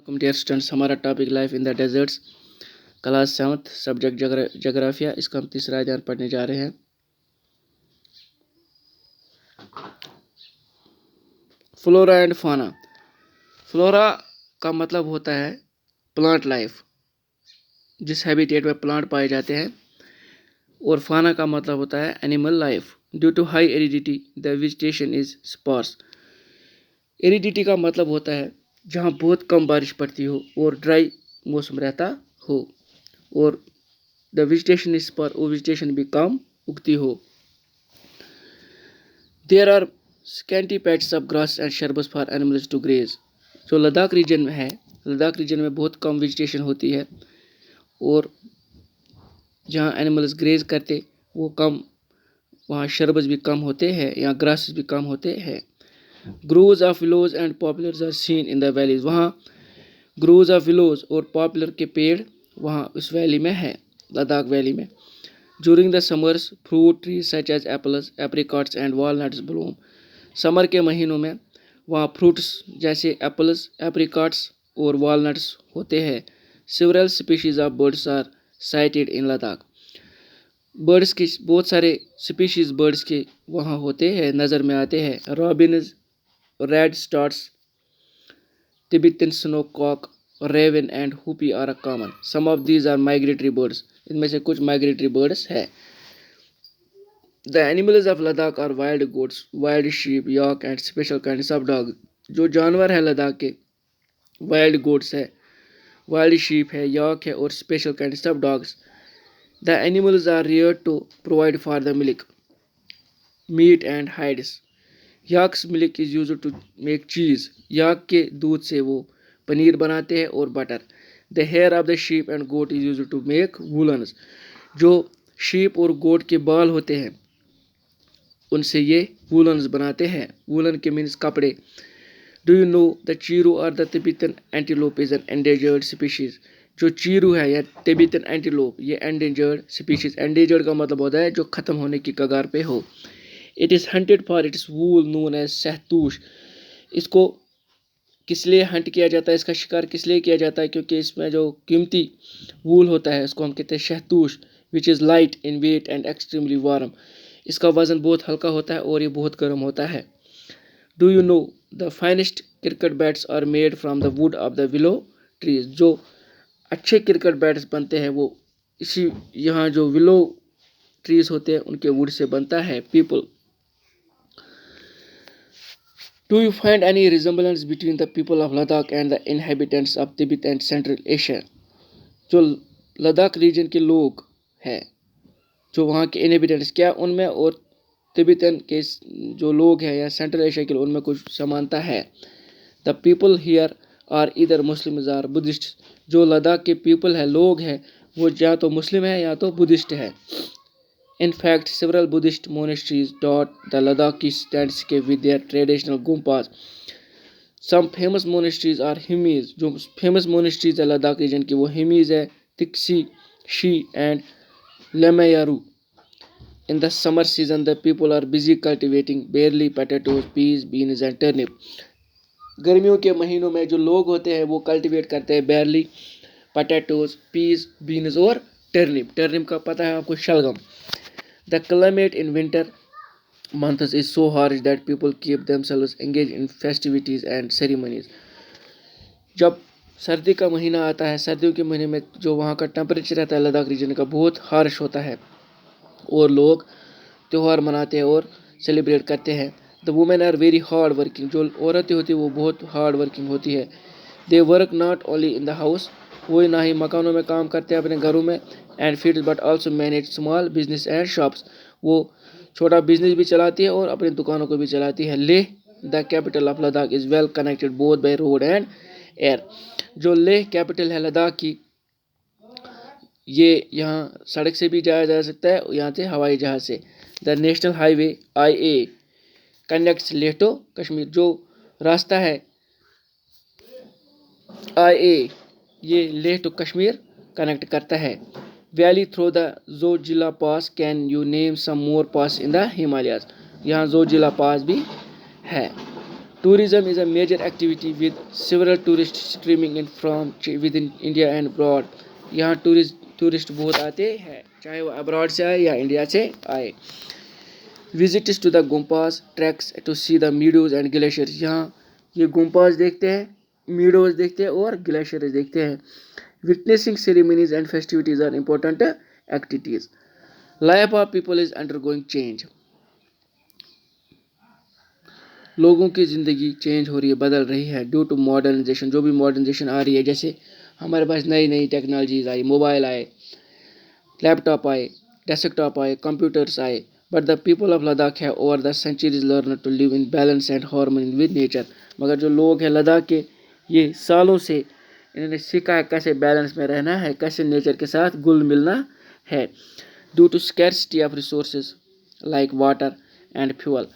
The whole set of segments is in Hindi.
डियर स्टूडेंट्स, हमारा topic life in the deserts, class 7th, subject geography. इसका हम तीसरा अध्याय पढ़ने जा रहे हैं। फ्लोरा एंड फाना। फ्लोरा का मतलब होता है प्लांट लाइफ, जिस हैबिटेट में प्लांट पाए जाते हैं, और फाना का मतलब होता है animal life. Due to high aridity the vegetation is sparse. Aridity का मतलब होता है जहाँ बहुत कम बारिश पड़ती हो और ड्राई मौसम रहता हो, और द वेजिटेशन इज पर वो वेजिटेशन भी कम उगती हो। There are scanty patches of grass and shrubs for animals to graze. जो लद्दाख रीजन में है, लद्दाख रीजन में बहुत कम वेजिटेशन होती है, और जहाँ एनिमल्स ग्रेज करते वो कम, वहाँ शर्बस भी कम होते हैं या ग्रास भी कम होते हैं। Groves of willows and poplars are seen in the valleys. वहाँ ग्रोव्स ऑफ विलोज और पॉपुलर के पेड़ वहाँ उस वैली में है, लद्दाख वैली में। During the summers, fruit trees such as apples, apricots and walnuts bloom. Summer के महीनों में वहाँ फ्रूट्स जैसे एप्पल्स, एप्रिकॉट्स और वॉलनट्स होते हैं। Several species of birds are sighted in Ladakh. Birds के बहुत सारे स्पीशीज बर्ड्स के वहाँ होते हैं, नज़र में आते हैं। Robins, redstarts, Tibetan snowcock, raven and hoopoe are common. Some of these are migratory birds. इनमें से कुछ माइग्रेटरी बर्ड्स है। The animals of Ladakh are wild goats, wild sheep, yak and special kinds of dog. जो जानवर है लद्दाख के, वाइल्ड गोट्स है, वाइल्ड शीप है, यॉक है और special kinds of dogs. The animals are rare to provide for the milk, meat and hides. Yak's milk is used to make cheese. Yak के दूध से वो पनीर बनाते हैं और butter. The hair of the sheep and goat is used to make woollens. जो शीप और गोट के बाल होते हैं, उनसे ये वूलन्स बनाते हैं। वूलन के मीन्स कपड़े। Do you know the chiru or the Tibetan antelope is an endangered species. जो चीरू है या तिब्बतन एंटीलोप, ये एंडेंजर्ड स्पीशीज। एंडेंजर्ड का मतलब होता है जो खत्म होने की कगार पे हो। It is hunted for its wool known as shahtoosh. इसको किस लिए हंट किया जाता है, इसका शिकार किस लिए किया जाता है, क्योंकि इसमें जो कीमती वूल होता है उसको हम कहते हैं shahtoosh, which is light in weight and extremely warm. इसका वज़न बहुत हल्का होता है और ये बहुत गर्म होता है। Do you know the finest cricket bats are made from the wood of the willow trees. जो अच्छे क्रिकेट बैट्स बनते हैं वो इसी यहाँ जो विलो ट्रीज होते हैं उनके वुड से बनता है। People, do you find any resemblance between the people of Ladakh and the inhabitants of Tibet and Central Asia? जो लद्दाख रीजन के लोग हैं, जो वहाँ के इनहेबिटेंट्स, क्या उनमें और तिब्बतन के जो लोग हैं या सेंट्रल एशिया के लोग, उनमें कुछ समानता है? द पीपल हियर आर इधर मुस्लिम्स आर बुद्धिस्ट। जो लद्दाख के पीपल है, लोग हैं, वो या तो मुस्लिम है या तो बुद्धिस्ट है। In fact, several Buddhist monasteries dot the Ladakhi landscape with their traditional gumpas. Some famous monasteries are Himis. जो famous monasteries है लद्दाख रीजन की वो हिमीज है, Thiksey, Shey and Lamayuru. In the summer season, the people are busy cultivating barley, potatoes, peas, beans and turnip. गर्मियों के महीनों में जो लोग होते हैं वो कल्टीवेट करते हैं बैरली, पटेटोज, पीज, बीन्स और टर्निप। टर्निप का पता है आपको, शलगम। The climate in winter months is so harsh that people keep themselves engaged in festivities and ceremonies. जब सर्दी का महीना आता है, सर्दियों के महीने में जो वहाँ का टेम्परेचर रहता है लद्दाख रीजन का बहुत हार्श होता है, और लोग त्यौहार मनाते हैं और सेलिब्रेट करते हैं। The women are very hard working. जो औरतें होती है वो बहुत हार्ड वर्किंग होती है। They work not only in the house, वो ना ही मकानों में काम करते हैं अपने घरों में, and field but also manage small business and shops. वो छोटा बिजनेस भी चलाती है और अपनी दुकानों को भी चलाती है। Leh, the capital of Ladakh, is well connected both by road and air. जो लेह कैपिटल है लद्दाख की, ये यहाँ सड़क से भी जाया जा सकता है, यहाँ से हवाई जहाज से। The national highway IA connects Leh to Kashmir. जो रास्ता है IA, ये लेह टू कश्मीर कनेक्ट करता है। Valley through the Zojila pass. Can you name some more pass in the Himalayas. यहाँ जोजिला पास भी है। Tourism is a major activity with several tourists streaming in from within India and abroad. यहाँ टूरिस्ट बहुत आते हैं, चाहे वो अब्रॉड से आए या इंडिया से आए. Visitors to the Gumpas treks to see the meadows and glaciers. यहाँ ये गुम्पास देखते हैं, मीडोज देखते हैं और ग्लेशियर्स देखते हैं. Witnessing ceremonies and festivities are important activities. Life of people is undergoing change. लोगों की ज़िंदगी चेंज हो रही है, बदल रही है ड्यू टू मॉडर्नाइजेशन. जो भी मॉडर्नाइजेशन आ रही है, जैसे हमारे पास नई नई टेक्नोलॉजीज आई, मोबाइल आए, लैपटॉप आए, डेस्कटॉप आए, कंप्यूटर्स आए. But the people of Ladakh है over the centuries learn to live in balance and harmony with nature. मगर जो लोग हैं लद्दाख के, ये सालों से इन्होंने सीखा है कैसे बैलेंस में रहना है, कैसे नेचर के साथ घुल मिलना है. Due to scarcity of resources like water and fuel.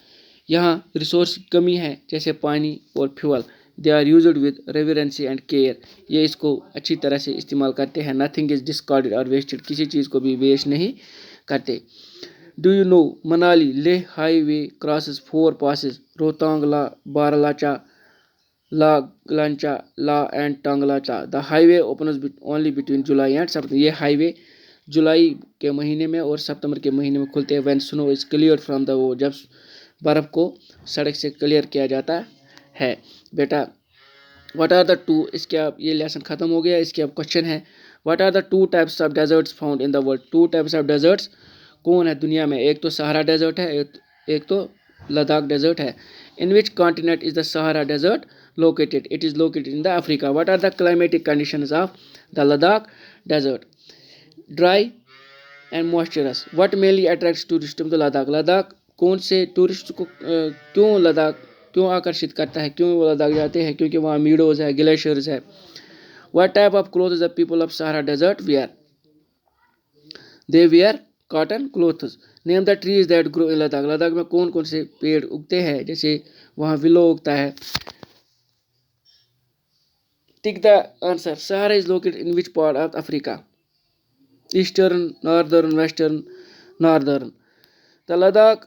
यहाँ रिसोर्स की कमी है, जैसे पानी और fuel. They are used with reverence and care. ये इसको अच्छी तरह से इस्तेमाल करते हैं. Nothing is discarded or wasted. किसी चीज़ को भी वेस्ट नहीं करते. Do you know Manali Leh highway crosses 4 passes Rohtang, La, Baralacha, La Galancha, La and Tanglacha. The highway opens only between July and सितंबर. ये हाईवे जुलाई के महीने में और सितंबर के महीने में खुलते हैं. When snow is clear from the वो, जब बर्फ़ को सड़क से क्लियर किया जाता है. बेटा व्हाट आर द टू, इसके अब ये लेसन ख़त्म हो गया. इसके अब क्वेश्चन है, what are the 2 types of deserts found in the world. 2 types of deserts कौन है दुनिया में. एक तो सहारा डेजर्ट है, एक तो लद्दाख डेजर्ट है. In which continent is the Sahara desert located. It is located in the Africa. What are the climatic conditions of the Ladakh desert? Dry and moisturous. What mainly attracts tourists to Ladakh? Ladakh कौन से टूरिस्ट को क्यों आकर्षित करता है, क्यों वो लद्दाख जाते हैं? क्योंकि वहाँ मीडोज है, ग्लेशियर्स है. What type of clothes the people of Sahara desert wear? They wear cotton clothes. Name the trees that grow in Ladakh. Ladakh में कौन कौन से पेड़ उगते हैं? जैसे वहाँ विलो उगता है. Tick the answer. Sahara is located in which part of Africa? Eastern, northern, western, northern. The Ladakh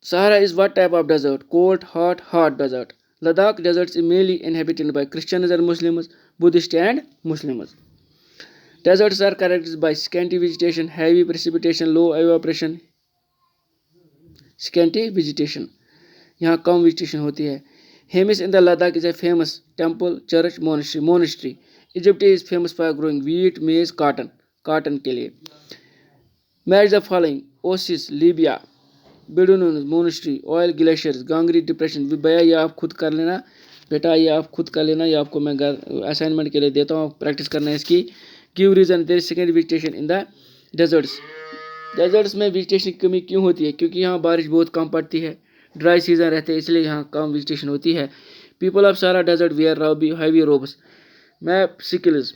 Sahara is what type of desert? Cold, hot desert. Ladakh desert is mainly inhabited by Christians and Muslims, Buddhists and Muslims. Deserts are characterized by scanty vegetation, heavy precipitation, low evaporation. Scanty vegetation. यहाँ कम vegetation होती है. Hemis in the Ladakh is a famous temple, church, monastery. Egypt is famous for growing wheat, maize, cotton के लिए. Match the following: Oasis, Libya, Bedouins, monastery, oil, glaciers, Gangri depression. भैया ये आप खुद कर लेना, बेटा ये आप खुद कर लेना, ये आपको मैं असाइनमेंट के लिए देता हूँ, प्रैक्टिस करना है इसकी. Give reason there is second vegetation in the deserts. Deserts में वेजिटेशन की कमी क्यों होती है? क्योंकि यहाँ बारिश बहुत कम पड़ती है, ड्राई सीजन रहते हैं, इसलिए यहाँ कम वेजिटेशन होती है. People of Sahara desert wear heavy robes. Map skills.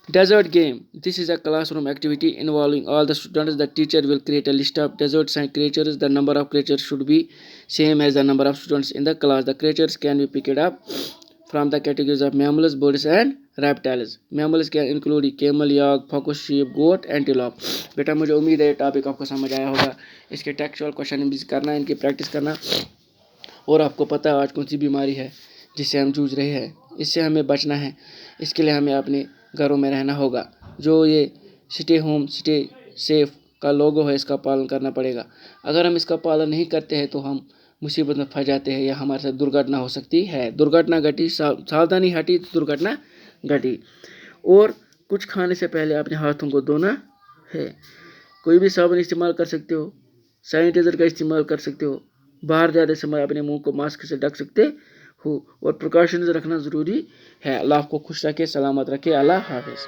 Desert game. This is a classroom activity involving all the students. The teacher will create a list of deserts and creatures. The number of creatures should be same as the number of students in the class. The creatures can be picked up from the categories of mammals, birds and reptiles. Mammals can include camel, yak, fox, sheep, goat, antelope. बेटा मुझे उम्मीद है टॉपिक आपको समझ आया होगा. इसके टेक्सचुअल क्वेश्चन भी करना, इनकी प्रैक्टिस करना. और आपको पता है आज कौन सी बीमारी है जिससे हम जूझ रहे हैं, इससे हमें बचना है. इसके लिए हमें अपने घरों में रहना होगा. जो ये स्टे होम स्टे सेफ का लोगो है, इसका पालन करना पड़ेगा. अगर हम इसका पालन नहीं करते हैं तो हम मुसीबत में फंस जाते हैं या हमारे साथ दुर्घटना हो सकती है. दुर्घटना घटी, सावधानी हटी तो दुर्घटना घटी. और कुछ खाने से पहले अपने हाथों को धोना है. कोई भी साबुन इस्तेमाल कर सकते हो, सैनिटाइज़र का इस्तेमाल कर सकते हो. बाहर जाते समय अपने मुंह को मास्क से ढक सकते हो और प्रिकॉशंस रखना ज़रूरी है. अल्लाह आपको खुश रखे, सलामत रखे. अल्लाह हाफिज़.